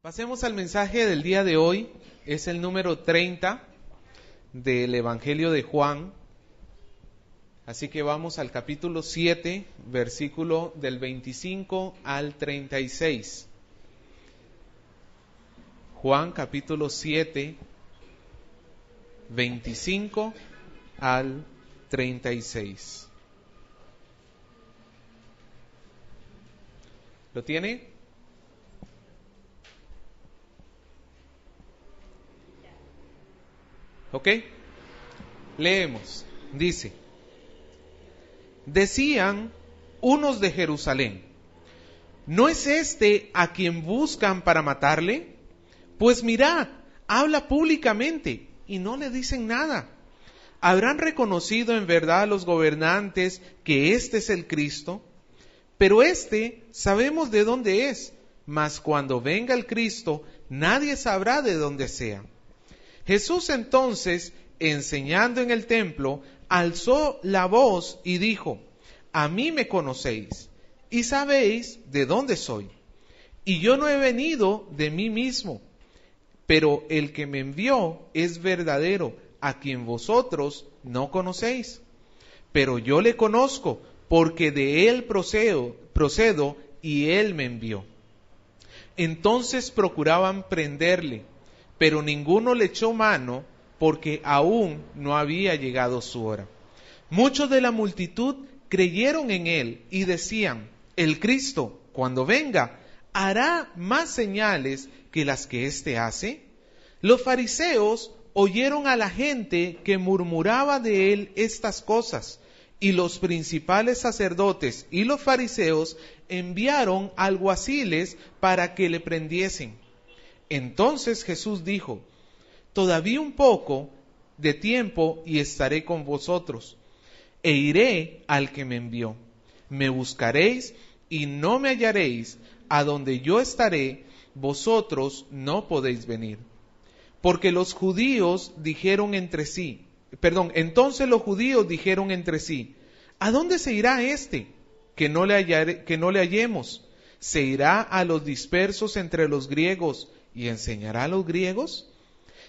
Pasemos al mensaje del día de hoy. Es el número 30 del Evangelio de Juan. Así que vamos al capítulo 7, versículo del 25 al 36. Juan capítulo 7, 25 al 36. ¿Lo tiene? ¿Ok? Leemos. Dice: decían unos de Jerusalén, ¿no es este a quien buscan para matarle? Pues mirad, habla públicamente y no le dicen nada. ¿Habrán reconocido en verdad los gobernantes que este es el Cristo? Pero sabemos de dónde es, mas cuando venga el Cristo, nadie sabrá de dónde sea. Jesús entonces, enseñando en el templo, alzó la voz y dijo: a mí me conocéis y sabéis de dónde soy. Y yo no he venido de mí mismo, pero el que me envió es verdadero, a quien vosotros no conocéis. Pero yo le conozco, porque de él procedo y él me envió. Entonces procuraban prenderle, pero ninguno le echó mano, porque aún no había llegado su hora. Muchos de la multitud creyeron en él y decían: el Cristo, cuando venga, hará más señales que las que éste hace. Los fariseos oyeron a la gente que murmuraba de él estas cosas, y los principales sacerdotes y los fariseos enviaron alguaciles para que le prendiesen. Entonces Jesús dijo: todavía un poco de tiempo y estaré con vosotros, e iré al que me envió. Me buscaréis y no me hallaréis. A donde yo estaré, vosotros no podéis venir. Porque entonces los judíos dijeron entre sí: ¿a dónde se irá este, que no le hallemos? ¿Se irá a los dispersos entre los griegos y enseñará a los griegos?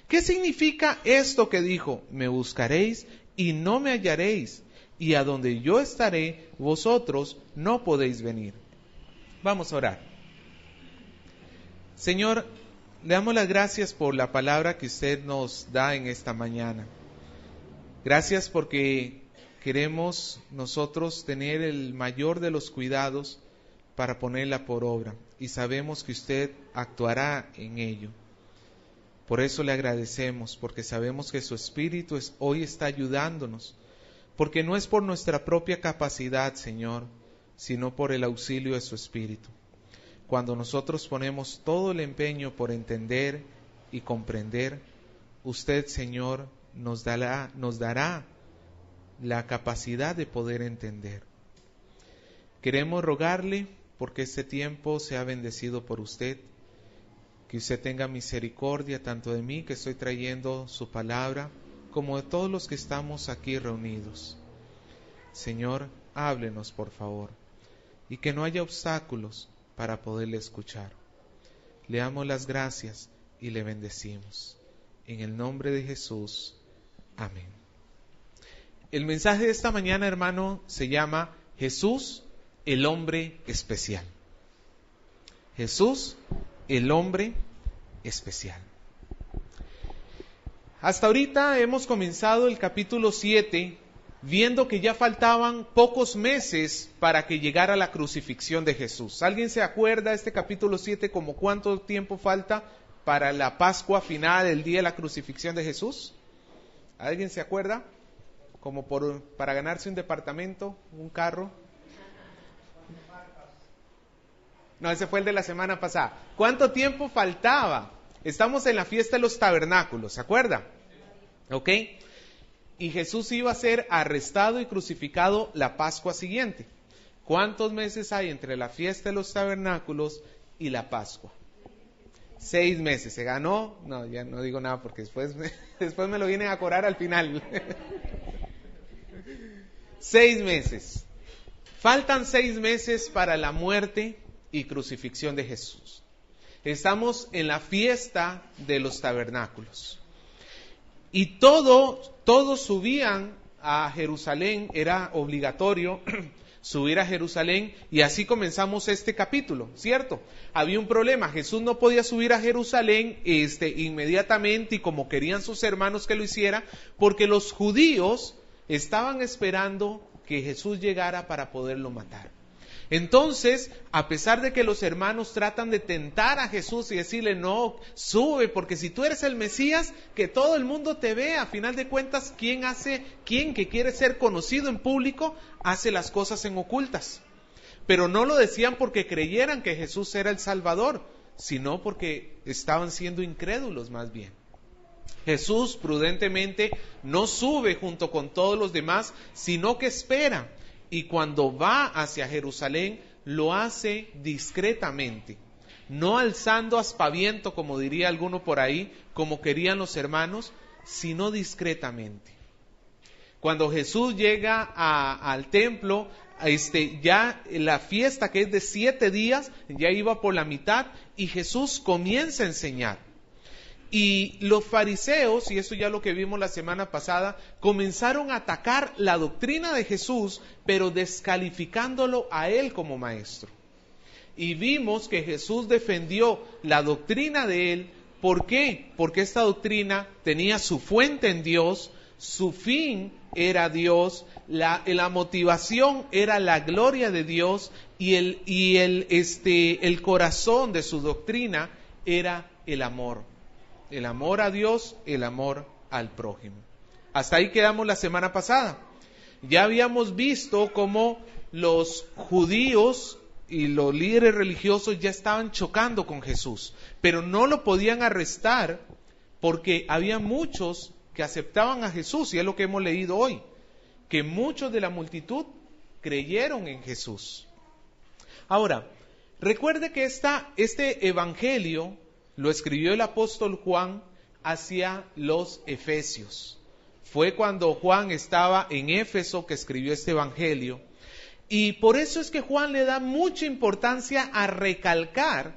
¿Qué significa esto que dijo? Me buscaréis y no me hallaréis, y a donde yo estaré, vosotros no podéis venir. Vamos a orar. Señor, le damos las gracias por la palabra que usted nos da en esta mañana. Gracias porque queremos nosotros tener el mayor de los cuidados para ponerla por obra, y sabemos que usted actuará en ello. Por eso le agradecemos, porque sabemos que su Espíritu hoy está ayudándonos, porque no es por nuestra propia capacidad, Señor, sino por el auxilio de su Espíritu. Cuando nosotros ponemos todo el empeño por entender y comprender, usted, Señor, nos dará la capacidad de poder entender. Queremos rogarle, porque este tiempo sea bendecido por usted, que usted tenga misericordia tanto de mí, que estoy trayendo su palabra, como de todos los que estamos aquí reunidos. Señor, háblenos por favor, y que no haya obstáculos para poderle escuchar. Le damos las gracias y le bendecimos. En el nombre de Jesús, amén. El mensaje de esta mañana, hermano, se llama Jesús, el hombre especial. Jesús, el hombre especial. Hasta ahorita hemos comenzado el capítulo 7, viendo que ya faltaban pocos meses para que llegara la crucifixión de Jesús. ¿Alguien se acuerda de este capítulo 7 como cuánto tiempo falta para la Pascua final, el día de la crucifixión de Jesús? ¿Alguien se acuerda? Como para ganarse un departamento, un carro. No, ese fue el de la semana pasada. ¿Cuánto tiempo faltaba? Estamos en la fiesta de los tabernáculos, ¿se acuerda? ¿Ok? Y Jesús iba a ser arrestado y crucificado la Pascua siguiente. ¿Cuántos meses hay entre la fiesta de los tabernáculos y la Pascua? 6 meses. ¿Se ganó? No, ya no digo nada porque después me lo vienen a cobrar al final. 6 meses. Faltan 6 meses para la muerte y crucifixión de Jesús. Estamos en la fiesta de los tabernáculos. Y todos subían a Jerusalén, era obligatorio subir a Jerusalén, y así comenzamos este capítulo, ¿cierto? Había un problema, Jesús no podía subir a Jerusalén inmediatamente y como querían sus hermanos que lo hiciera, porque los judíos estaban esperando que Jesús llegara para poderlo matar. Entonces, a pesar de que los hermanos tratan de tentar a Jesús y decirle, no, sube, porque si tú eres el Mesías, que todo el mundo te vea. A final de cuentas, ¿quién que quiere ser conocido en público, hace las cosas en ocultas? Pero no lo decían porque creyeran que Jesús era el Salvador, sino porque estaban siendo incrédulos más bien. Jesús prudentemente no sube junto con todos los demás, sino que espera. Y cuando va hacia Jerusalén, lo hace discretamente, no alzando aspaviento, como diría alguno por ahí, como querían los hermanos, sino discretamente. Cuando Jesús llega al templo, ya la fiesta, que es de 7 días, ya iba por la mitad, y Jesús comienza a enseñar. Y los fariseos, y eso ya lo que vimos la semana pasada, comenzaron a atacar la doctrina de Jesús, pero descalificándolo a él como maestro. Y vimos que Jesús defendió la doctrina de él. ¿Por qué? Porque esta doctrina tenía su fuente en Dios, su fin era Dios, la motivación era la gloria de Dios, y el corazón de su doctrina era el amor. El amor a Dios, el amor al prójimo. Hasta ahí quedamos la semana pasada. Ya habíamos visto cómo los judíos y los líderes religiosos ya estaban chocando con Jesús, pero no lo podían arrestar porque había muchos que aceptaban a Jesús, y es lo que hemos leído hoy, que muchos de la multitud creyeron en Jesús. Ahora, recuerde que este evangelio lo escribió el apóstol Juan hacia los efesios. Fue cuando Juan estaba en Éfeso que escribió este evangelio. Y por eso es que Juan le da mucha importancia a recalcar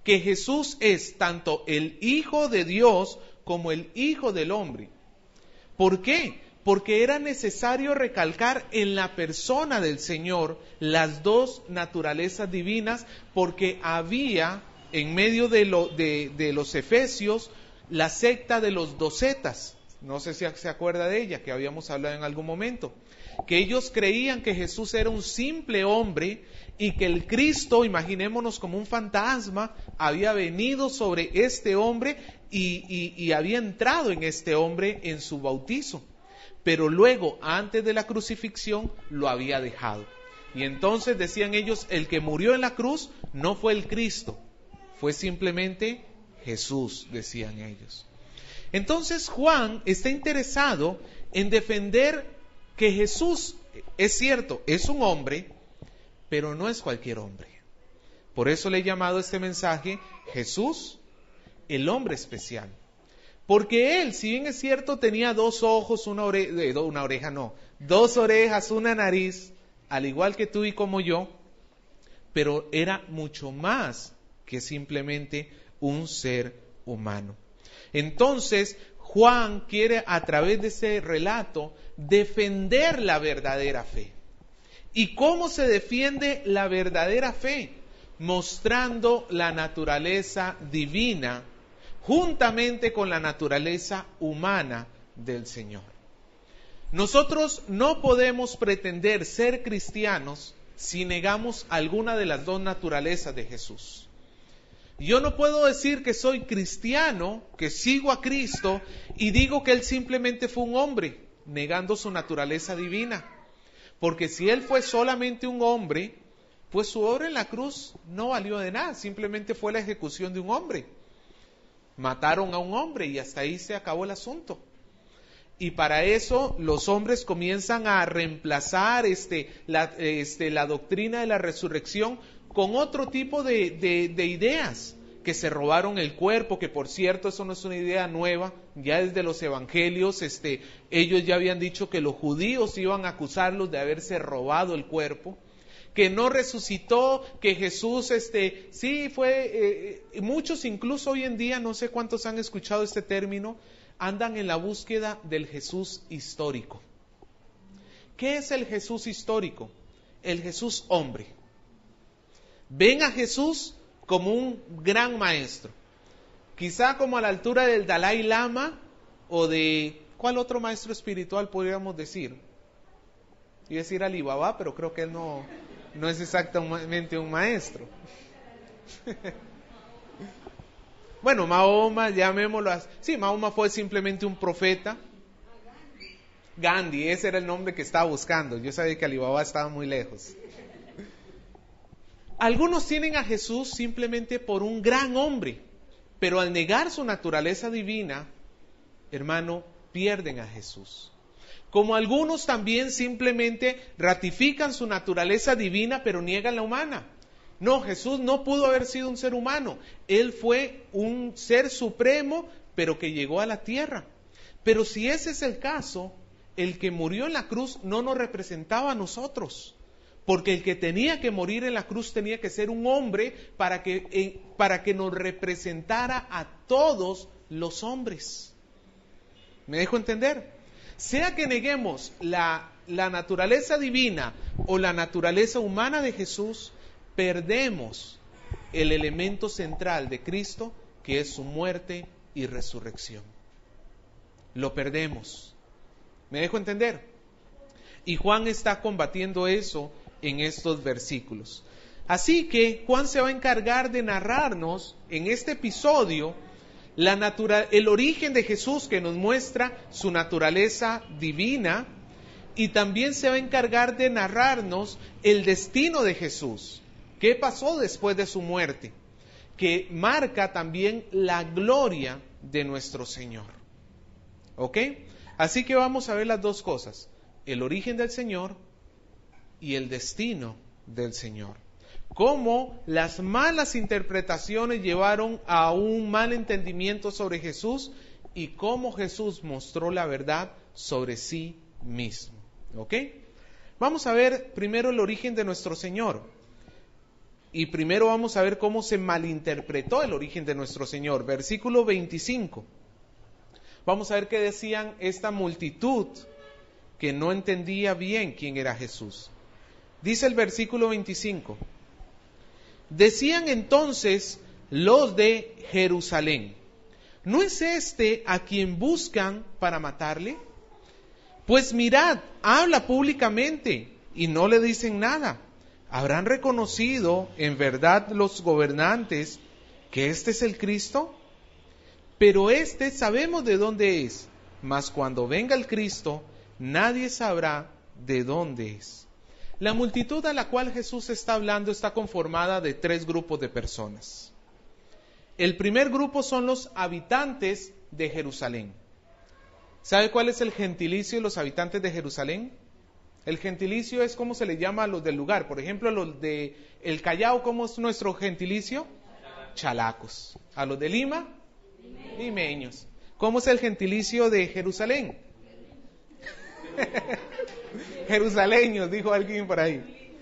que Jesús es tanto el Hijo de Dios como el Hijo del Hombre. ¿Por qué? Porque era necesario recalcar en la persona del Señor las dos naturalezas divinas, porque había en medio de los efesios la secta de los docetas. No sé si se acuerda de ella, que habíamos hablado en algún momento. Que ellos creían que Jesús era un simple hombre y que el Cristo, imaginémonos como un fantasma, había venido sobre este hombre y había entrado en este hombre en su bautizo. Pero luego, antes de la crucifixión, lo había dejado. Y entonces decían ellos, el que murió en la cruz no fue el Cristo, fue simplemente Jesús, decían ellos. Entonces Juan está interesado en defender que Jesús, es cierto, es un hombre, pero no es cualquier hombre. Por eso le he llamado este mensaje Jesús, el hombre especial. Porque él, si bien es cierto, tenía 2 ojos, dos orejas, una nariz, al igual que tú y como yo, pero era mucho más que simplemente un ser humano. Entonces, Juan quiere a través de ese relato defender la verdadera fe. ¿Y cómo se defiende la verdadera fe? Mostrando la naturaleza divina juntamente con la naturaleza humana del Señor. Nosotros no podemos pretender ser cristianos si negamos alguna de las dos naturalezas de Jesús. Yo no puedo decir que soy cristiano, que sigo a Cristo, y digo que Él simplemente fue un hombre, negando su naturaleza divina. Porque si Él fue solamente un hombre, pues su obra en la cruz no valió de nada, simplemente fue la ejecución de un hombre. Mataron a un hombre y hasta ahí se acabó el asunto. Y para eso los hombres comienzan a reemplazar la doctrina de la resurrección con otro tipo de ideas, que se robaron el cuerpo, que por cierto eso no es una idea nueva, ya desde los evangelios ellos ya habían dicho que los judíos iban a acusarlos de haberse robado el cuerpo, que no resucitó, que Jesús, sí fue, muchos incluso hoy en día, no sé cuántos han escuchado este término, andan en la búsqueda del Jesús histórico. ¿Qué es el Jesús histórico? El Jesús hombre. Ven a Jesús como un gran maestro, quizá como a la altura del Dalai Lama o de, ¿cuál otro maestro espiritual podríamos decir? Iba a decir Alibaba, pero creo que él no es exactamente un maestro. Bueno, Mahoma, llamémoslo así. Sí, Mahoma fue simplemente un profeta. Gandhi, ese era el nombre que estaba buscando. Yo sabía que Alibaba estaba muy lejos. Algunos tienen a Jesús simplemente por un gran hombre, pero al negar su naturaleza divina, hermano, pierden a Jesús. Como algunos también simplemente ratifican su naturaleza divina, pero niegan la humana. No, Jesús no pudo haber sido un ser humano. Él fue un ser supremo, pero que llegó a la tierra. Pero si ese es el caso, el que murió en la cruz no nos representaba a nosotros. Porque el que tenía que morir en la cruz tenía que ser un hombre para que nos representara a todos los hombres. ¿Me dejo entender? Sea que neguemos la naturaleza divina o la naturaleza humana de Jesús, perdemos el elemento central de Cristo, que es su muerte y resurrección. Lo perdemos. ¿Me dejo entender? Y Juan está combatiendo eso en estos versículos. Así que Juan se va a encargar de narrarnos en este episodio el origen de Jesús, que nos muestra su naturaleza divina, y también se va a encargar de narrarnos el destino de Jesús, qué pasó después de su muerte, que marca también la gloria de nuestro Señor. ¿Ok? Así que vamos a ver las dos cosas, el origen del Señor y el destino del Señor. Cómo las malas interpretaciones llevaron a un mal entendimiento sobre Jesús y cómo Jesús mostró la verdad sobre sí mismo. ¿Ok? Vamos a ver primero el origen de nuestro Señor. Y primero vamos a ver cómo se malinterpretó el origen de nuestro Señor. Versículo 25. Vamos a ver qué decían esta multitud que no entendía bien quién era Jesús. Dice el versículo 25. Decían entonces los de Jerusalén, ¿no es este a quien buscan para matarle? Pues mirad, habla públicamente y no le dicen nada. ¿Habrán reconocido en verdad los gobernantes que este es el Cristo? Pero este sabemos de dónde es, mas cuando venga el Cristo, nadie sabrá de dónde es. La multitud a la cual Jesús está hablando está conformada de tres grupos de personas. El primer grupo son los habitantes de Jerusalén. ¿Sabe cuál es el gentilicio de los habitantes de Jerusalén? El gentilicio es como se le llama a los del lugar. Por ejemplo, a los de El Callao, ¿cómo es nuestro gentilicio? Chalacos. A los de Lima, limeños. ¿Cómo es el gentilicio de Jerusalén? Jerusaleños, dijo alguien por ahí.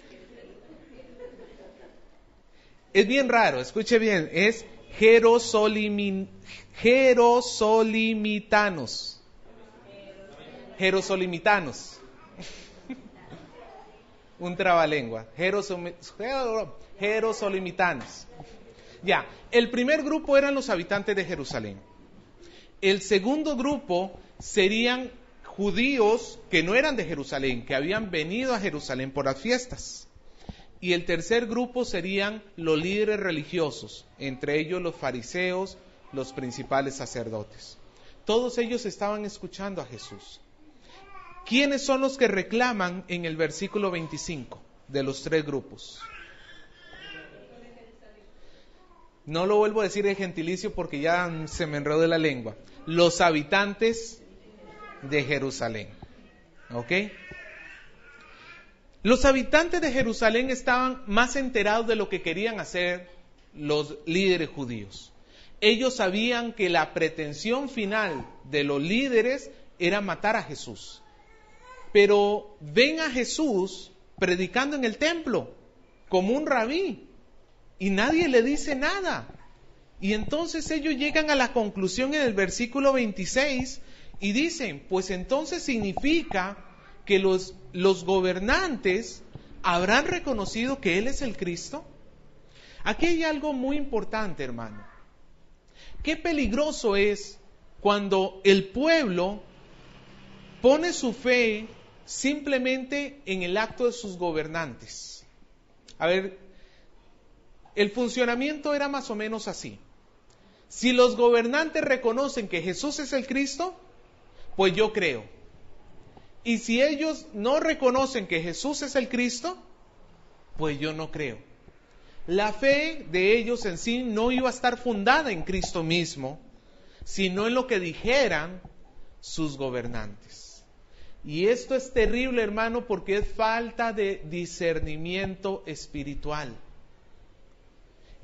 Es bien raro, escuche bien, es jerosolimitanos. Jerosolimitanos. Un trabalengua. Jerosolimitanos. Ya, el primer grupo eran los habitantes de Jerusalén. El segundo grupo serían judíos que no eran de Jerusalén, que habían venido a Jerusalén por las fiestas. Y el tercer grupo serían los líderes religiosos, entre ellos los fariseos, los principales sacerdotes. Todos ellos estaban escuchando a Jesús. ¿Quiénes son los que reclaman en el versículo 25 de los tres grupos? No lo vuelvo a decir en gentilicio porque ya se me enredó la lengua. Los habitantes de Jerusalén. ¿Ok? Los habitantes de Jerusalén estaban más enterados de lo que querían hacer los líderes judíos. Ellos sabían que la pretensión final de los líderes era matar a Jesús. Pero ven a Jesús predicando en el templo como un rabí, y nadie le dice nada. Y entonces ellos llegan a la conclusión en el versículo 26 y dicen, pues entonces significa que los gobernantes habrán reconocido que Él es el Cristo. Aquí hay algo muy importante, hermano. Qué peligroso es cuando el pueblo pone su fe simplemente en el acto de sus gobernantes. A ver, el funcionamiento era más o menos así. Si los gobernantes reconocen que Jesús es el Cristo, pues yo creo. Y si ellos no reconocen que Jesús es el Cristo, pues yo no creo. La fe de ellos en sí no iba a estar fundada en Cristo mismo, sino en lo que dijeran sus gobernantes. Y esto es terrible, hermano, porque es falta de discernimiento espiritual.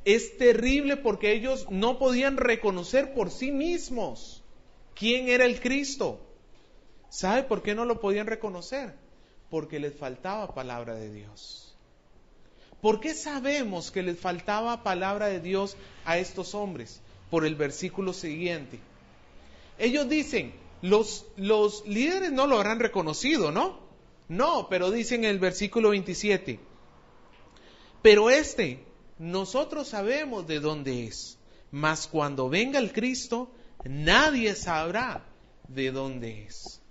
Es terrible porque ellos no podían reconocer por sí mismos quién era el Cristo. ¿Sabe por qué no lo podían reconocer? Porque les faltaba palabra de Dios. ¿Por qué sabemos que les faltaba palabra de Dios a estos hombres? Por el versículo siguiente. Ellos dicen, los líderes no lo habrán reconocido, ¿no? No, pero dicen en el versículo 27, pero nosotros sabemos de dónde es, mas cuando venga el Cristo, nadie sabrá de dónde es.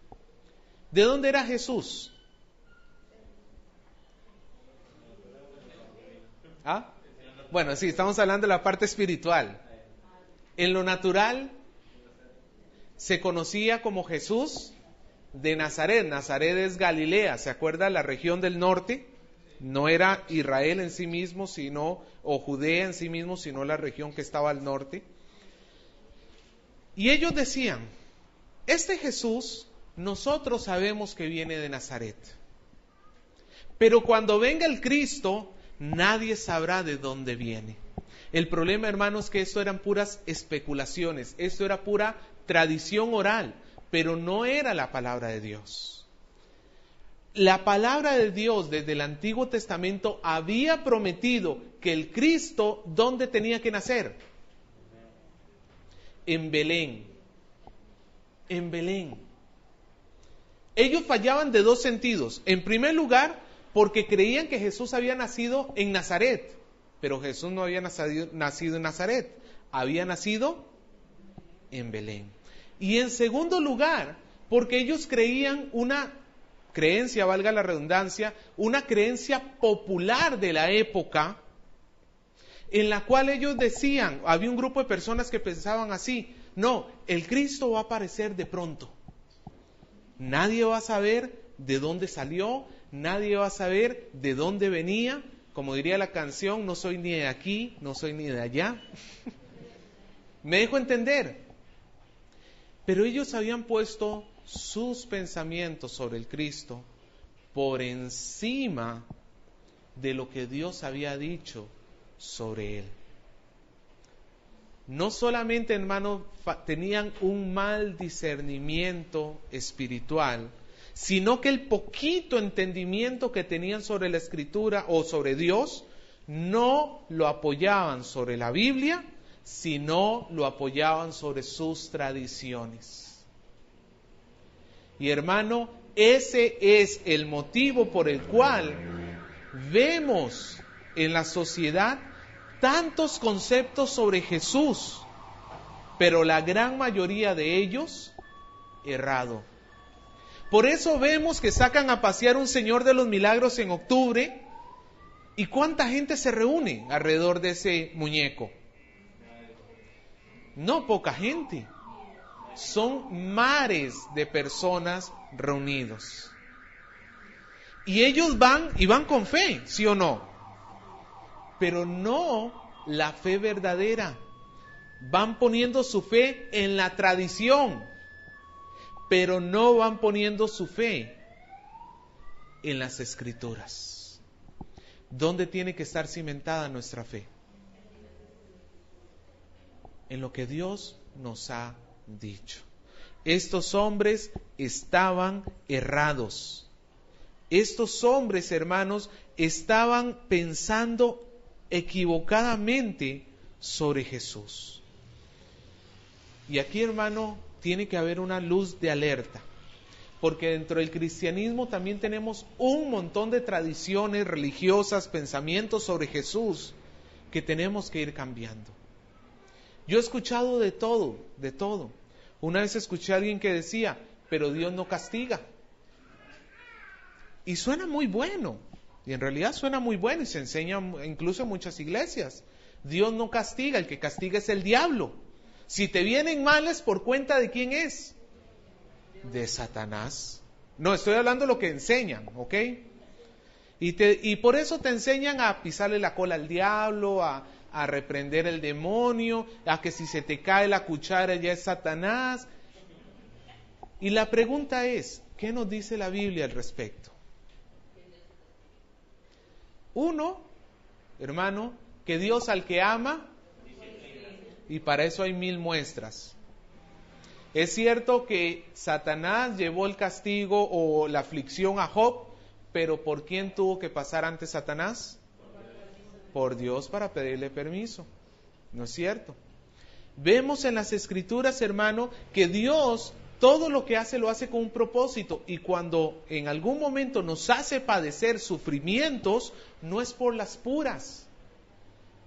¿De dónde era Jesús? ¿Ah? Bueno, sí, estamos hablando de la parte espiritual. En lo natural, se conocía como Jesús de Nazaret. Nazaret es Galilea, ¿se acuerda? La región del norte. No era Israel en sí mismo, o Judea en sí mismo, sino la región que estaba al norte. Y ellos decían, este Jesús, nosotros sabemos que viene de Nazaret. Pero cuando venga el Cristo, nadie sabrá de dónde viene. El problema, hermanos, es que esto eran puras especulaciones, esto era pura tradición oral, pero no era la palabra de Dios. La palabra de Dios desde el Antiguo Testamento había prometido que el Cristo, ¿dónde tenía que nacer? En Belén. En Belén. Ellos fallaban de dos sentidos. En primer lugar, porque creían que Jesús había nacido en Nazaret, pero Jesús no había nacido en Nazaret, había nacido en Belén. Y en segundo lugar, porque ellos creían una creencia, valga la redundancia, una creencia popular de la época, en la cual ellos decían, había un grupo de personas que pensaban así, no, el Cristo va a aparecer de pronto. Nadie va a saber de dónde salió, nadie va a saber de dónde venía, como diría la canción, no soy ni de aquí, no soy ni de allá. ¿Me dejo entender? Pero ellos habían puesto sus pensamientos sobre el Cristo por encima de lo que Dios había dicho sobre Él. No solamente, hermanos, tenían un mal discernimiento espiritual, sino que el poquito entendimiento que tenían sobre la Escritura o sobre Dios, no lo apoyaban sobre la Biblia, sino lo apoyaban sobre sus tradiciones. Y hermano, ese es el motivo por el cual vemos en la sociedad tantos conceptos sobre Jesús, pero la gran mayoría de ellos errado. Por eso vemos que sacan a pasear un Señor de los Milagros en octubre, y ¿cuánta gente se reúne alrededor de ese muñeco? No poca gente. Son mares de personas reunidos. Y ellos van con fe, ¿sí o no? Pero no la fe verdadera. Van poniendo su fe en la tradición, pero no van poniendo su fe en las Escrituras. ¿Dónde tiene que estar cimentada nuestra fe? En lo que Dios nos ha dicho. Estos hombres estaban errados, Estos hombres, hermanos, estaban pensando equivocadamente sobre Jesús. Y aquí, hermano, tiene que haber una luz de alerta, porque dentro del cristianismo también tenemos un montón de tradiciones religiosas, pensamientos sobre Jesús que tenemos que ir cambiando. Yo he escuchado de todo, de todo. Una vez escuché a alguien que decía, pero Dios no castiga. Y suena muy bueno, y en realidad suena muy bueno, y se enseña incluso en muchas iglesias. Dios no castiga, el que castiga es el diablo. Si te vienen males, ¿por cuenta de quién es? De Satanás. No, estoy hablando de lo que enseñan, ¿ok? Y por eso te enseñan a pisarle la cola al diablo, a reprender el demonio, a que si se te cae la cuchara ya es Satanás. Y la pregunta es, ¿qué nos dice la Biblia al respecto? Uno, hermano, que Dios al que ama, y para eso hay 1000 muestras. Es cierto que Satanás llevó el castigo o la aflicción a Job, pero ¿por quién tuvo que pasar antes Satanás? Por Dios, para pedirle permiso. ¿No es cierto? Vemos en las Escrituras, hermano, que Dios todo lo que hace lo hace con un propósito, y cuando en algún momento nos hace padecer sufrimientos, no es por las puras,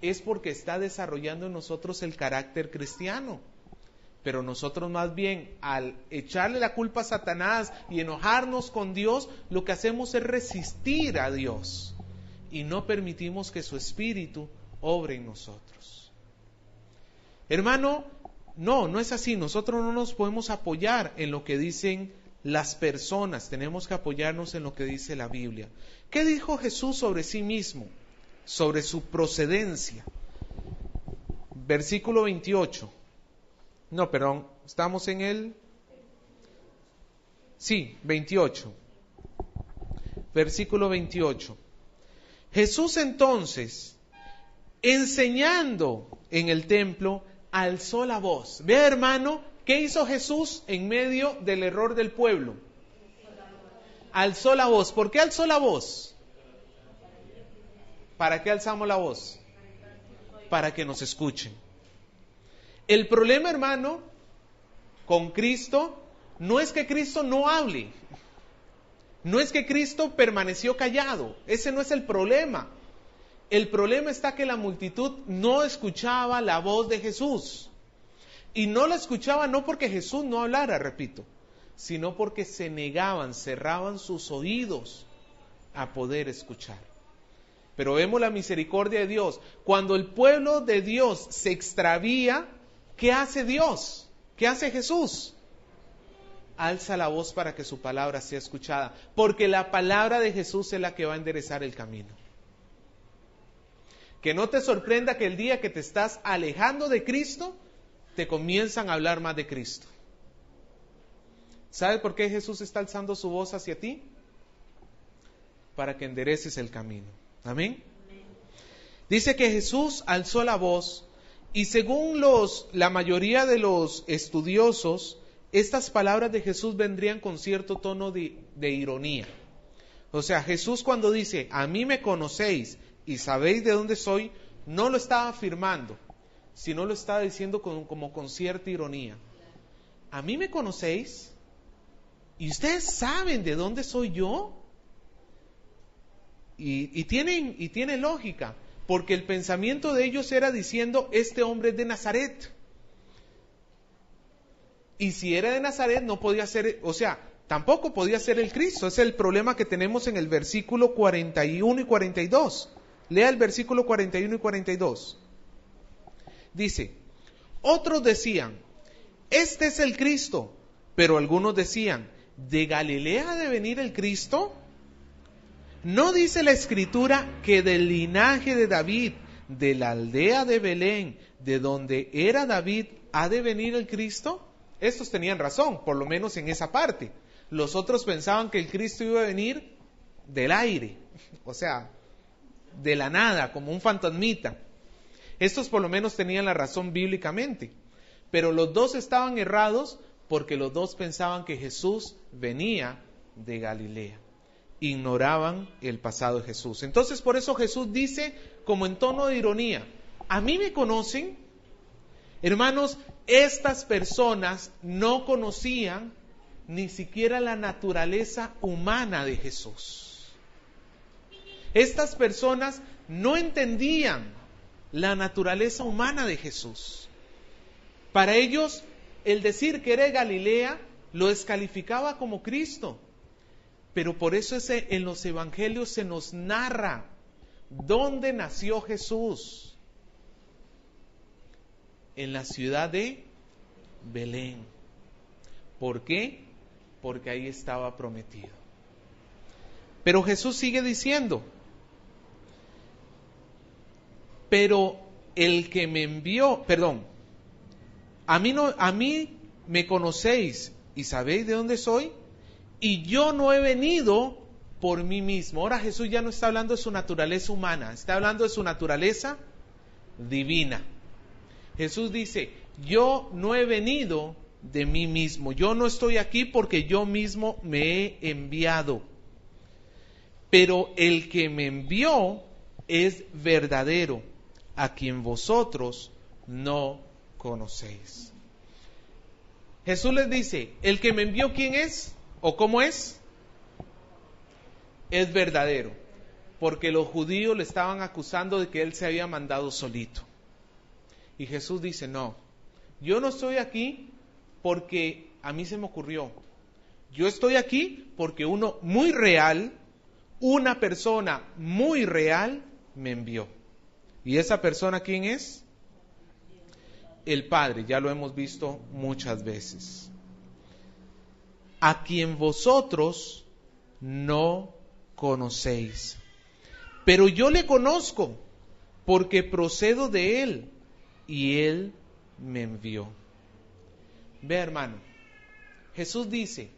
es porque está desarrollando en nosotros el carácter cristiano. Pero nosotros más bien, al echarle la culpa a Satanás y enojarnos con Dios, lo que hacemos es resistir a Dios y no permitimos que su Espíritu obre en nosotros. Hermano, no es así. Nosotros no nos podemos apoyar en lo que dicen las personas, tenemos que apoyarnos en lo que dice la Biblia. ¿Qué dijo Jesús sobre sí mismo? Sobre su procedencia. Versículo 28. No, perdón, estamos en el... Sí, 28. Versículo 28. Jesús entonces, enseñando en el templo, alzó la voz. Vea, hermano, ¿qué hizo Jesús en medio del error del pueblo? Alzó la voz. ¿Por qué alzó la voz? ¿Para qué alzamos la voz? Para que nos escuchen. El problema, hermano, con Cristo, no es que Cristo no hable. No es que Cristo permaneció callado. Ese no es el problema. El problema está que la multitud no escuchaba la voz de Jesús. Y no la escuchaba no porque Jesús no hablara, repito, sino porque se negaban, cerraban sus oídos a poder escuchar. Pero vemos la misericordia de Dios. Cuando el pueblo de Dios se extravía, ¿qué hace Dios? ¿Qué hace Jesús? Alza la voz para que su palabra sea escuchada, porque la palabra de Jesús es la que va a enderezar el camino. Que no te sorprenda que el día que te estás alejando de Cristo, te comienzan a hablar más de Cristo. ¿Sabes por qué Jesús está alzando su voz hacia ti? Para que endereces el camino. Amén. Dice que Jesús alzó la voz, y según la mayoría de los estudiosos, estas palabras de Jesús vendrían con cierto tono de ironía. O sea, Jesús cuando dice, a mí me conocéis y sabéis de dónde soy, no lo estaba afirmando, sino lo estaba diciendo como con cierta ironía. ¿A mí me conocéis? ¿Y ustedes saben de dónde soy yo? Y tiene lógica, porque el pensamiento de ellos era diciendo, este hombre es de Nazaret. Y si era de Nazaret, no podía ser, o sea, tampoco podía ser el Cristo. Ese es el problema que tenemos en el versículo 41 y 42. Lea el versículo 41 y 42. Dice, otros decían, este es el Cristo. Pero algunos decían, ¿de Galilea ha de venir el Cristo? ¿No dice la Escritura que del linaje de David, de la aldea de Belén, de donde era David, ha de venir el Cristo? Estos tenían razón, por lo menos en esa parte. Los otros pensaban que el Cristo iba a venir del aire, o sea, de la nada, como un fantasmita. Estos por lo menos tenían la razón bíblicamente. Pero los dos estaban errados porque los dos pensaban que Jesús venía de Galilea. ignoraban el pasado de Jesús. Entonces, por eso Jesús dice, como en tono de ironía, ¿a mí me conocen? Hermanos, estas personas no conocían ni siquiera la naturaleza humana de Jesús. Estas personas no entendían la naturaleza humana de Jesús. Para ellos, el decir que era de Galilea lo descalificaba como Cristo. Pero por eso en los evangelios se nos narra dónde nació Jesús. En la ciudad de Belén. ¿Por qué? Porque ahí estaba prometido. Pero Jesús sigue diciendo, pero el que me envió, a mí me conocéis y sabéis de dónde soy, y yo no he venido por mí mismo. Ahora Jesús ya no está hablando de su naturaleza humana, está hablando de su naturaleza divina. Jesús dice, yo no he venido de mí mismo, yo no estoy aquí porque yo mismo me he enviado, pero el que me envió es verdadero, a quien vosotros no conocéis. Jesús les dice, el que me envió, ¿quién es? ¿O cómo es? Es verdadero, porque los judíos le estaban acusando de que él se había mandado solito. Y Jesús dice, no, yo no estoy aquí porque a mí se me ocurrió. Yo estoy aquí porque uno muy real, una persona muy real me envió. ¿Y esa persona quién es? El Padre, ya lo hemos visto muchas veces. A quien vosotros no conocéis. Pero yo le conozco porque procedo de él y él me envió. Ve, hermano, Jesús dice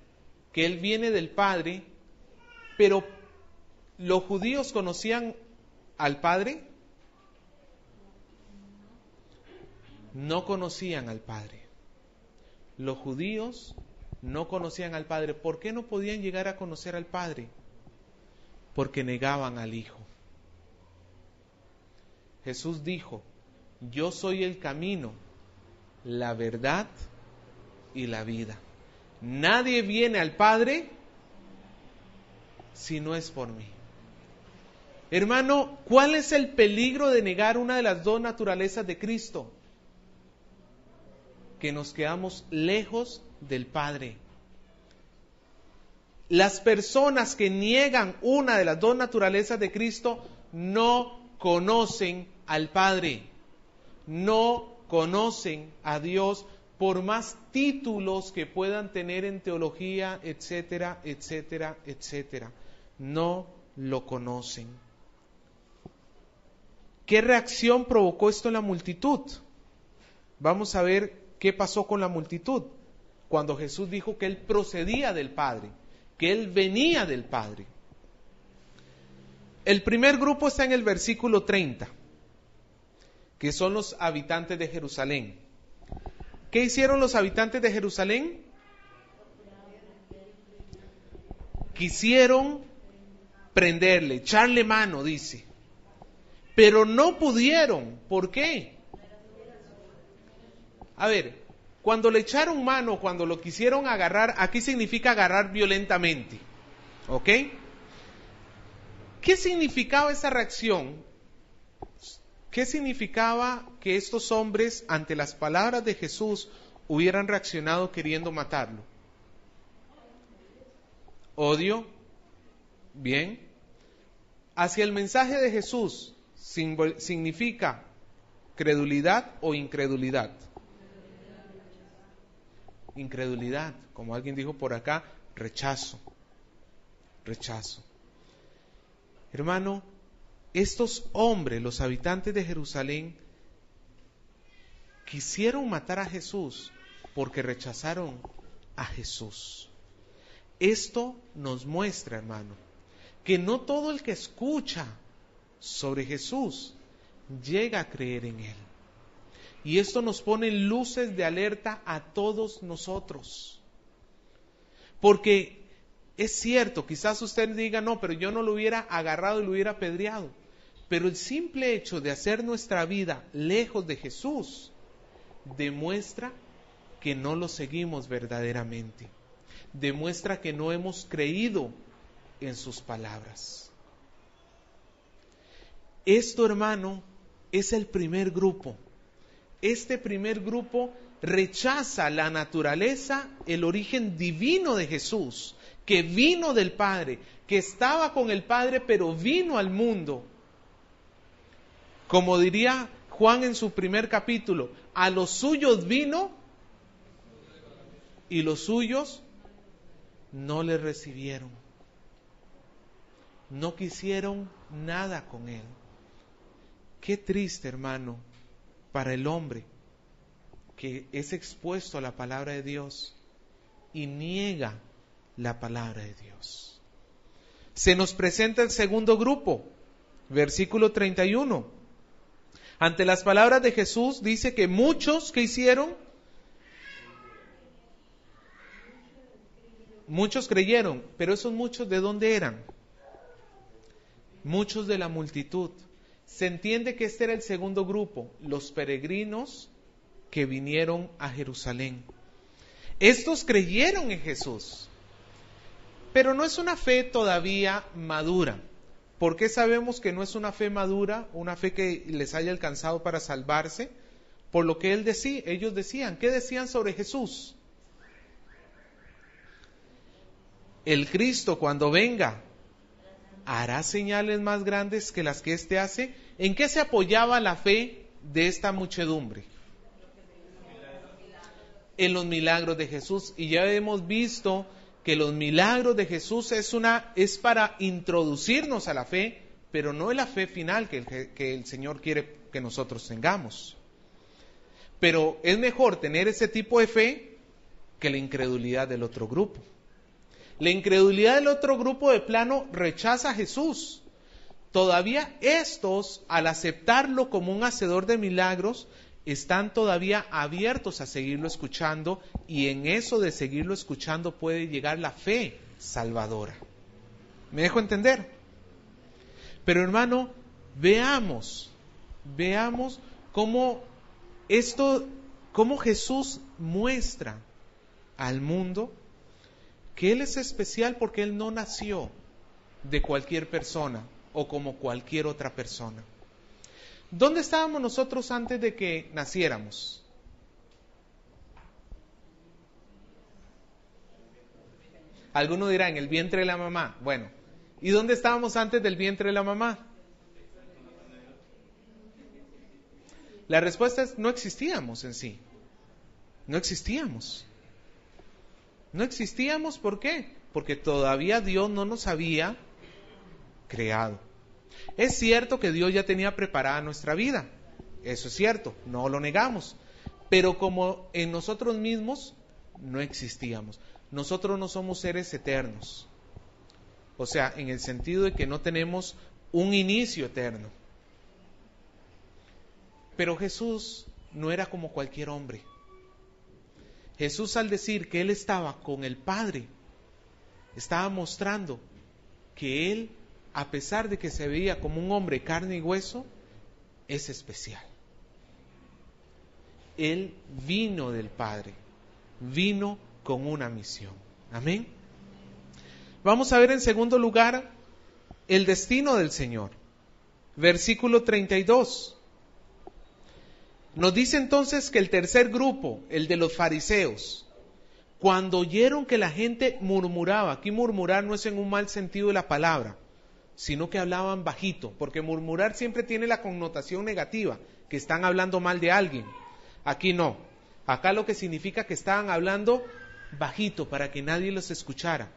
que él viene del Padre, pero ¿los judíos conocían al Padre? No conocían al Padre. Los judíos no conocían al Padre. ¿Por qué no podían llegar a conocer al Padre? Porque negaban al Hijo. Jesús dijo, yo soy el camino, la verdad y la vida. Nadie viene al Padre si no es por mí. Hermano, ¿cuál es el peligro de negar una de las dos naturalezas de Cristo? Que nos quedamos lejos del Padre. Las personas que niegan una de las dos naturalezas de Cristo no conocen al Padre, no conocen a Dios, por más títulos que puedan tener en teología, etcétera, etcétera, etcétera. No lo conocen. ¿Qué reacción provocó esto en la multitud? Vamos a ver qué pasó con la multitud cuando Jesús dijo que Él procedía del Padre, que Él venía del Padre. El primer grupo está en el versículo 30, que son los habitantes de Jerusalén. ¿Qué hicieron los habitantes de Jerusalén? Quisieron prenderle, echarle mano, dice. Pero no pudieron. ¿Por qué? A ver, cuando le echaron mano, cuando lo quisieron agarrar, aquí significa agarrar violentamente. ¿Ok? ¿Qué significaba esa reacción? ¿Qué significaba que estos hombres, ante las palabras de Jesús, hubieran reaccionado queriendo matarlo? Odio. Bien. Hacia el mensaje de Jesús, ¿significa credulidad o incredulidad? Incredulidad, como alguien dijo por acá, rechazo. Rechazo. Hermano, estos hombres, los habitantes de Jerusalén, quisieron matar a Jesús porque rechazaron a Jesús. Esto nos muestra, hermano, que no todo el que escucha sobre Jesús llega a creer en Él. Y esto nos pone luces de alerta a todos nosotros. Porque Es cierto, quizás usted diga, no, pero yo no lo hubiera agarrado y lo hubiera apedreado. Pero el simple hecho de hacer nuestra vida lejos de Jesús demuestra que no lo seguimos verdaderamente. Demuestra que no hemos creído en sus palabras. Esto, hermano, es el primer grupo. Este primer grupo rechaza la naturaleza, el origen divino de Jesús, que vino del Padre, que estaba con el Padre, pero vino al mundo. Como diría Juan en su primer capítulo, a los suyos vino y los suyos no le recibieron. No quisieron nada con él. Qué triste, hermano, para el hombre que es expuesto a la palabra de Dios y niega la palabra de Dios. Se nos presenta el segundo grupo, versículo 31. Ante las palabras de Jesús dice que muchos que hicieron, muchos creyeron, pero esos muchos ¿de dónde eran? Muchos de la multitud. Se entiende que este era el segundo grupo, los peregrinos que vinieron a Jerusalén. Estos creyeron en Jesús, pero no es una fe todavía madura. ¿Por qué sabemos que no es una fe madura, una fe que les haya alcanzado para salvarse? Por lo que ellos decían. ¿Qué decían sobre Jesús? El Cristo, cuando venga, hará señales más grandes que las que éste hace. ¿En qué se apoyaba la fe de esta muchedumbre? En los milagros de Jesús. Y ya hemos visto que los milagros de Jesús es para introducirnos a la fe, pero no es la fe final que el Señor quiere que nosotros tengamos. Pero es mejor tener ese tipo de fe que la incredulidad del otro grupo. La incredulidad del otro grupo de plano rechaza a Jesús. Todavía estos, al aceptarlo como un hacedor de milagros, están todavía abiertos a seguirlo escuchando, y en eso de seguirlo escuchando puede llegar la fe salvadora. ¿Me dejo entender? Pero hermano, veamos cómo Jesús muestra al mundo que Él es especial porque Él no nació de cualquier persona o como cualquier otra persona. ¿Dónde estábamos nosotros antes de que naciéramos? Algunos dirán, en el vientre de la mamá. Bueno, ¿y dónde estábamos antes del vientre de la mamá? La respuesta es, no existíamos en sí. No existíamos. No existíamos, ¿por qué? Porque todavía Dios no nos había creado. Es cierto que Dios ya tenía preparada nuestra vida, eso es cierto, no lo negamos, pero como en nosotros mismos no existíamos. Nosotros no somos seres eternos, o sea, en el sentido de que no tenemos un inicio eterno. Pero Jesús no era como cualquier hombre. Jesús, al decir que Él estaba con el Padre, estaba mostrando que Él, a pesar de que se veía como un hombre carne y hueso, es especial. Él vino del Padre, vino con una misión. Amén. Vamos a ver en segundo lugar el destino del Señor. Versículo 32. Nos dice entonces que el tercer grupo, el de los fariseos, cuando oyeron que la gente murmuraba, aquí murmurar no es en un mal sentido de la palabra, sino que hablaban bajito, porque murmurar siempre tiene la connotación negativa, que están hablando mal de alguien. Aquí no, acá lo que significa que estaban hablando bajito para que nadie los escuchara,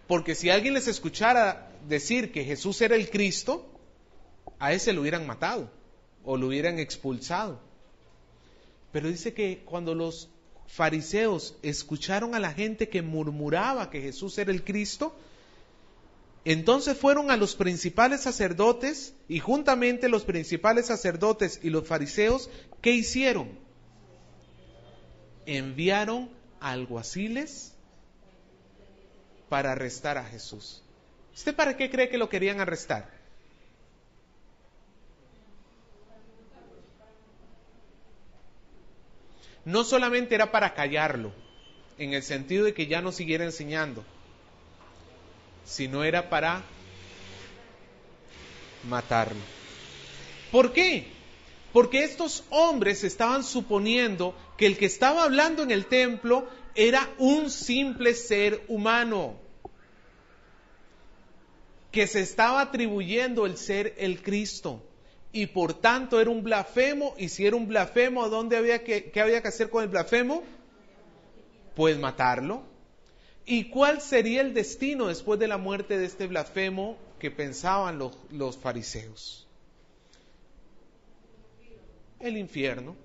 porque si alguien les escuchara decir que Jesús era el Cristo, a ese lo hubieran matado o lo hubieran expulsado. Pero dice que cuando los fariseos escucharon a la gente que murmuraba que Jesús era el Cristo, entonces fueron a los principales sacerdotes, y juntamente los principales sacerdotes y los fariseos, ¿qué hicieron? Enviaron alguaciles para arrestar a Jesús. ¿Usted para qué cree que lo querían arrestar? No solamente era para callarlo, en el sentido de que ya no siguiera enseñando, sino era para matarlo. ¿Por qué? Porque estos hombres estaban suponiendo que el que estaba hablando en el templo era un simple ser humano, que se estaba atribuyendo el ser el Cristo, y por tanto era un blasfemo. Y si era un blasfemo, ¿qué había que hacer con el blasfemo? Pues matarlo. ¿Y cuál sería el destino después de la muerte de este blasfemo que pensaban los fariseos? El infierno.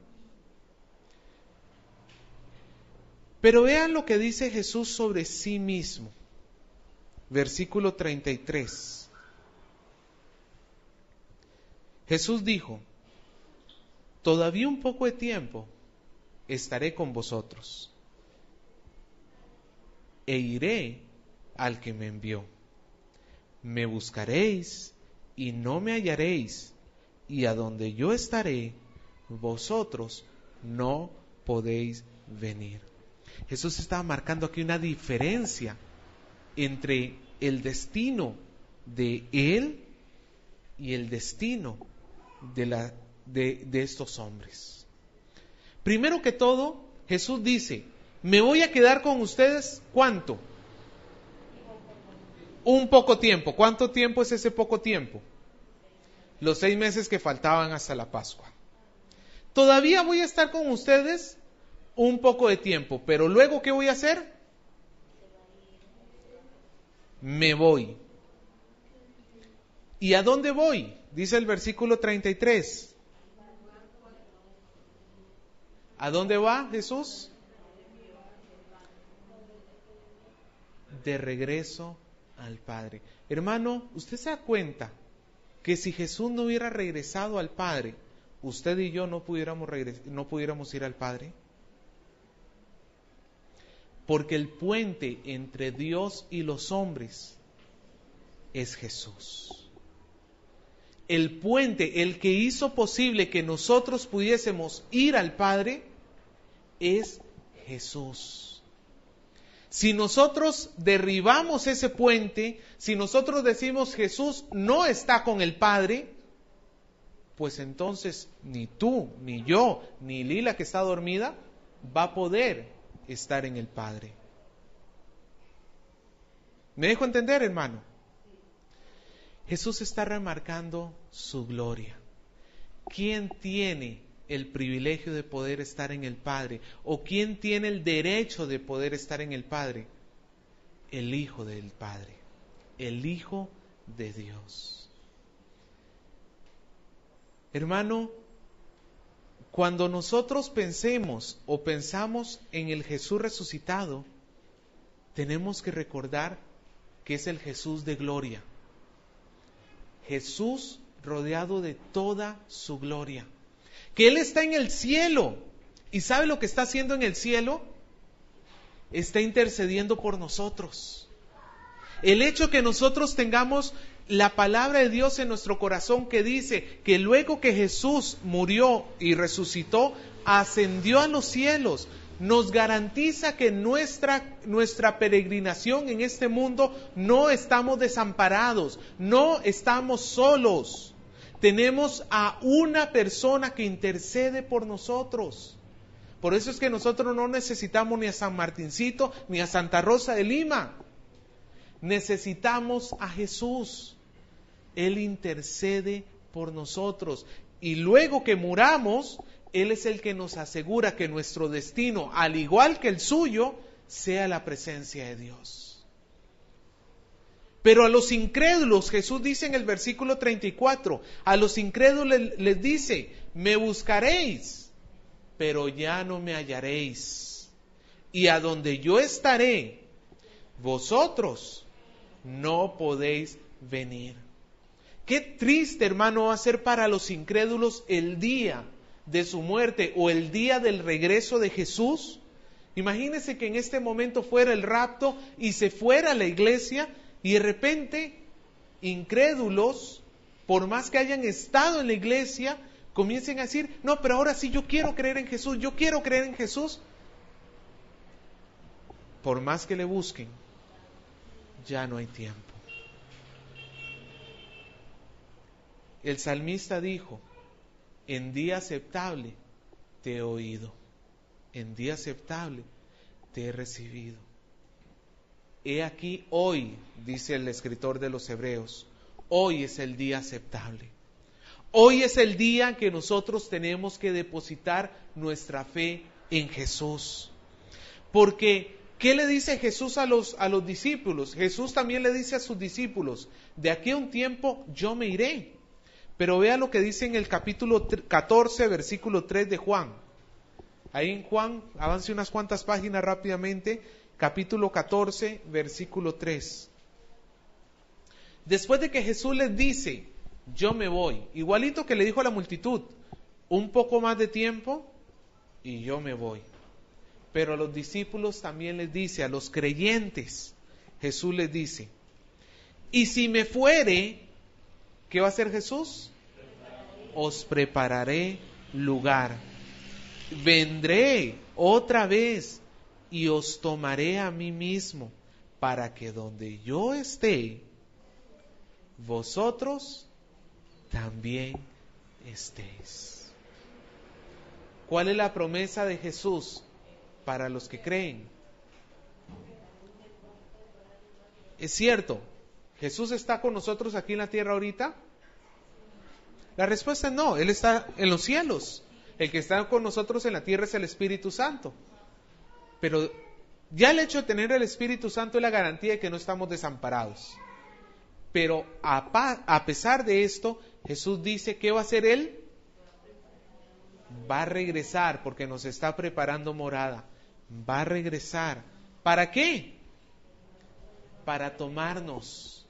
Pero vean lo que dice Jesús sobre sí mismo. Versículo 33. Jesús dijo: todavía un poco de tiempo estaré con vosotros, e iré al que me envió. Me buscaréis y no me hallaréis, y a donde yo estaré, vosotros no podéis venir. Jesús estaba marcando aquí una diferencia entre el destino de Él y el destino de estos hombres. Primero que todo, Jesús dice: me voy a quedar con ustedes, ¿cuánto? Un poco tiempo. ¿Cuánto tiempo es ese poco tiempo? Los 6 meses que faltaban hasta la Pascua. Todavía voy a estar con ustedes un poco de tiempo, pero luego, ¿qué voy a hacer? Me voy. ¿Y a dónde voy? Dice el versículo 33. ¿A dónde va Jesús? De regreso al Padre. Hermano, ¿usted se da cuenta que si Jesús no hubiera regresado al Padre, usted y yo no pudiéramos ir al Padre? Porque el puente entre Dios y los hombres es Jesús. El puente, el que hizo posible que nosotros pudiésemos ir al Padre, es Jesús. Si nosotros derribamos ese puente, si nosotros decimos Jesús no está con el Padre, pues entonces ni tú, ni yo, ni Lila que está dormida, va a poder estar en el Padre. ¿Me dejo entender, hermano? Jesús está remarcando su gloria. ¿Quién tiene el privilegio de poder estar en el Padre? ¿O quién tiene el derecho de poder estar en el Padre? El Hijo del Padre, el Hijo de Dios. Hermano, cuando nosotros pensamos en el Jesús resucitado, tenemos que recordar que es el Jesús de gloria. Jesús rodeado de toda su gloria. Que Él está en el cielo. ¿Y sabe lo que está haciendo en el cielo? Está intercediendo por nosotros. El hecho que nosotros tengamos la palabra de Dios en nuestro corazón que dice que luego que Jesús murió y resucitó, ascendió a los cielos, nos garantiza que nuestra peregrinación en este mundo no estamos desamparados, no estamos solos. Tenemos a una persona que intercede por nosotros. Por eso es que nosotros no necesitamos ni a San Martincito ni a Santa Rosa de Lima. Necesitamos a Jesús. Él intercede por nosotros. Y luego que muramos, Él es el que nos asegura que nuestro destino, al igual que el suyo, sea la presencia de Dios. Pero a los incrédulos, Jesús dice en el versículo 34, a los incrédulos les dice: me buscaréis, pero ya no me hallaréis. Y a donde yo estaré, vosotros no podéis venir. Qué triste, hermano, va a ser para los incrédulos el día de su muerte o el día del regreso de Jesús, Imagínense que en este momento fuera el rapto y se fuera la iglesia y de repente, incrédulos, por más que hayan estado en la iglesia, comiencen a decir, no, pero ahora sí yo quiero creer en Jesús, yo quiero creer en Jesús. Por más que le busquen, ya no hay tiempo. El salmista dijo, en día aceptable te he oído, en día aceptable te he recibido. He aquí hoy, dice el escritor de los Hebreos, hoy es el día aceptable. Hoy es el día en que nosotros tenemos que depositar nuestra fe en Jesús. Porque, ¿qué le dice Jesús a los discípulos? Jesús también le dice a sus discípulos, de aquí a un tiempo yo me iré. Pero vea lo que dice en el capítulo 14, versículo 3 de Juan. Ahí en Juan, avance unas cuantas páginas rápidamente, capítulo 14, versículo 3. Después de que Jesús les dice, yo me voy, igualito que le dijo a la multitud, un poco más de tiempo y yo me voy. Pero a los discípulos también les dice, a los creyentes, Jesús les dice, y si me fuere, ¿qué va a hacer Jesús? Os prepararé lugar. Vendré otra vez y os tomaré a mí mismo, para que donde yo esté, vosotros también estéis. ¿Cuál es la promesa de Jesús para los que creen? Es cierto, ¿Jesús está con nosotros aquí en la tierra ahorita? La respuesta es no, Él está en los cielos. El que está con nosotros en la tierra es el Espíritu Santo. Pero ya el hecho de tener el Espíritu Santo es la garantía de que no estamos desamparados. Pero a pesar de esto, Jesús dice, ¿qué va a hacer Él? Va a regresar porque nos está preparando morada. Va a regresar. ¿Para qué? Para tomarnos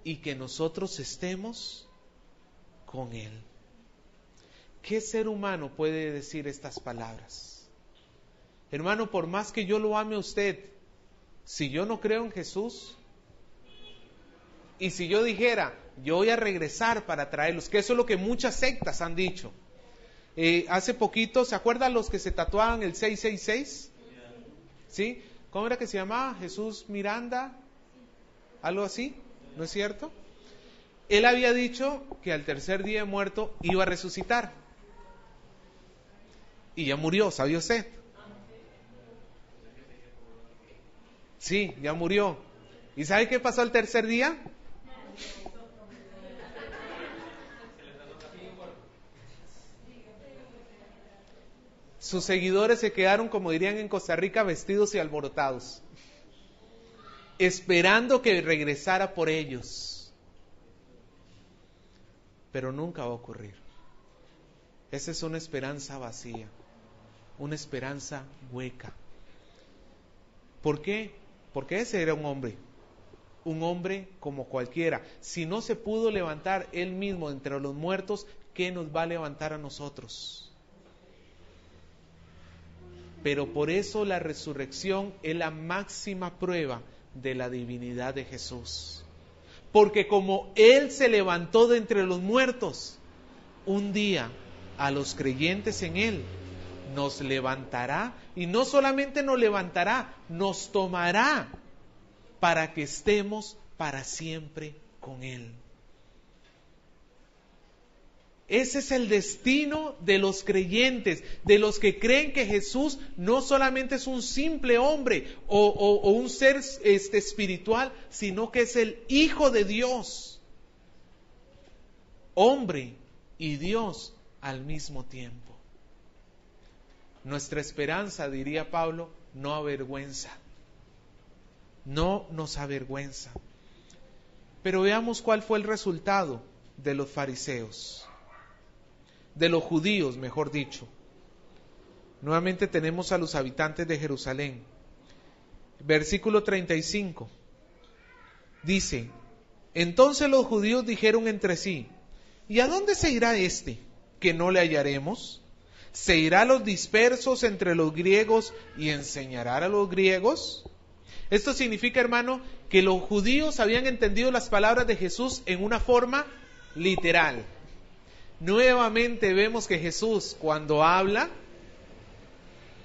y que nosotros estemos con Él. ¿Qué ser humano puede decir estas palabras? Hermano, por más que yo lo ame a usted, si yo no creo en Jesús, y si yo dijera, yo voy a regresar para traerlos, que eso es lo que muchas sectas han dicho. Hace poquito, ¿se acuerdan los que se tatuaban el 666? ¿Sí? ¿Cómo era que se llamaba? Jesús Miranda, algo así, ¿no es cierto? Él había dicho que al tercer día de muerto iba a resucitar. Y ya murió, ¿sabía usted? Sí, ya murió. ¿Y sabe qué pasó al tercer día? Sus seguidores se quedaron, como dirían en Costa Rica, vestidos y alborotados, esperando que regresara por ellos. Pero nunca va a ocurrir. Esa es una esperanza vacía, una esperanza hueca. ¿Por qué? Porque ese era un hombre como cualquiera. Si no se pudo levantar él mismo entre los muertos, ¿qué nos va a levantar a nosotros? Pero por eso la resurrección es la máxima prueba de la divinidad de Jesús. Porque como Él se levantó de entre los muertos, un día a los creyentes en Él nos levantará, y no solamente nos levantará, nos tomará para que estemos para siempre con Él. Ese es el destino de los creyentes, de los que creen que Jesús no solamente es un simple hombre o un ser espiritual, sino que es el Hijo de Dios, hombre y Dios al mismo tiempo. Nuestra esperanza, diría Pablo, no avergüenza, no nos avergüenza. Pero veamos cuál fue el resultado de los fariseos, de los judíos, mejor dicho. Nuevamente tenemos a los habitantes de Jerusalén. Versículo 35. Dice, entonces los judíos dijeron entre sí, ¿y a dónde se irá este, que no le hallaremos? ¿Se irá a los dispersos entre los griegos y enseñará a los griegos? Esto significa, hermano, que los judíos habían entendido las palabras de Jesús en una forma literal. Nuevamente vemos que Jesús, cuando habla,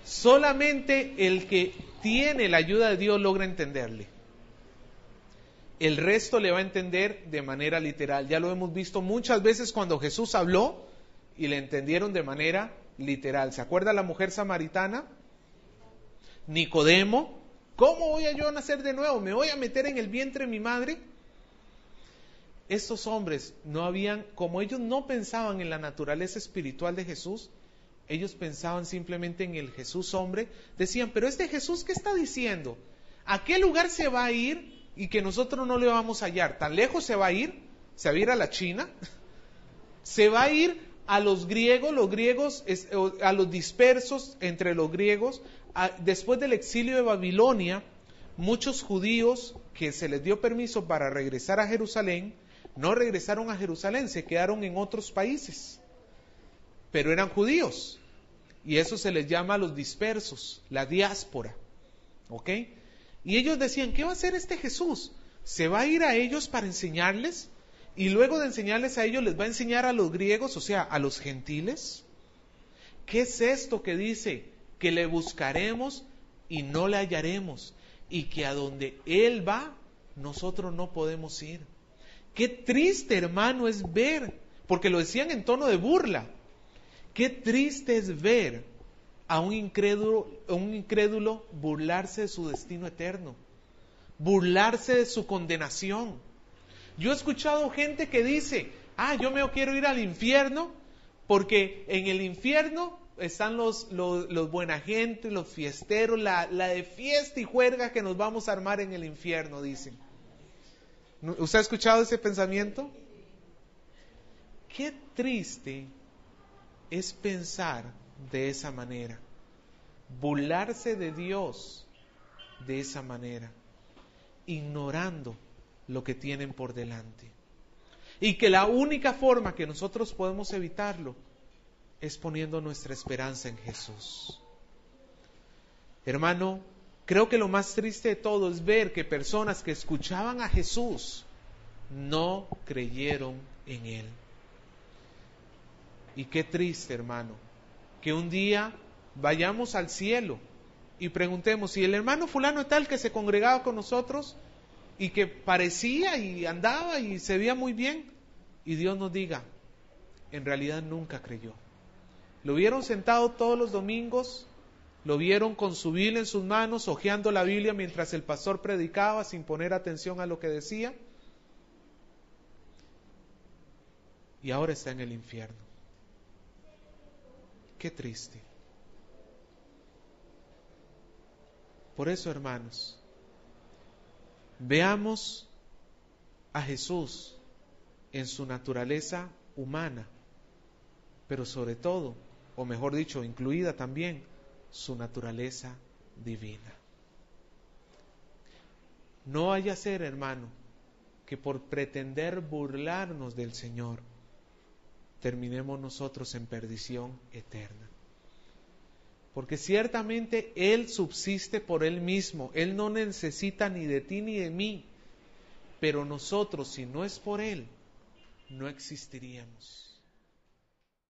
solamente el que tiene la ayuda de Dios logra entenderle. El resto le va a entender de manera literal. Ya lo hemos visto muchas veces cuando Jesús habló y le entendieron de manera literal. ¿Se acuerda la mujer samaritana? Nicodemo, ¿cómo voy yo a nacer de nuevo? ¿Me voy a meter en el vientre de mi madre? Estos hombres no habían, como ellos no pensaban en la naturaleza espiritual de Jesús, ellos pensaban simplemente en el Jesús hombre. Decían, pero este Jesús, ¿qué está diciendo? ¿A qué lugar se va a ir y que nosotros no le vamos a hallar? ¿Tan lejos se va a ir? ¿Se va a ir a la China? ¿Se va a ir a los griegos, a los dispersos entre los griegos? Después del exilio de Babilonia, muchos judíos que se les dio permiso para regresar a Jerusalén, no regresaron a Jerusalén, se quedaron en otros países, pero eran judíos, y eso se les llama a los dispersos, la diáspora, ¿ok? Y ellos decían, ¿qué va a hacer este Jesús? ¿Se va a ir a ellos para enseñarles? Y luego de enseñarles a ellos, ¿les va a enseñar a los griegos, o sea, a los gentiles? ¿Qué es esto que dice? Que le buscaremos y no le hallaremos, y que a donde Él va, nosotros no podemos ir. Qué triste, hermano, es ver, porque lo decían en tono de burla, qué triste es ver a un incrédulo burlarse de su destino eterno, burlarse de su condenación. Yo he escuchado gente que dice, yo me quiero ir al infierno, porque en el infierno están los buena gente, los fiesteros, la de fiesta y juerga que nos vamos a armar en el infierno, dicen. ¿Usted ha escuchado ese pensamiento? Qué triste es pensar de esa manera, burlarse de Dios de esa manera, ignorando lo que tienen por delante. Y que la única forma que nosotros podemos evitarlo es poniendo nuestra esperanza en Jesús. Hermano, creo que lo más triste de todo es ver que personas que escuchaban a Jesús no creyeron en Él. Y qué triste, hermano, que un día vayamos al cielo y preguntemos, si el hermano fulano tal que se congregaba con nosotros y que parecía y andaba y se veía muy bien, y Dios nos diga, en realidad nunca creyó. Lo vieron sentado todos los domingos, lo vieron con su Biblia en sus manos, hojeando la Biblia mientras el pastor predicaba sin poner atención a lo que decía, y ahora está en el infierno. Qué triste. Por eso, hermanos, veamos a Jesús en su naturaleza humana, pero sobre todo, o mejor dicho, incluida también, su naturaleza divina. No vaya a ser, hermano, que por pretender burlarnos del Señor, terminemos nosotros en perdición eterna. Porque ciertamente Él subsiste por Él mismo, Él no necesita ni de ti ni de mí, pero nosotros, si no es por Él, no existiríamos.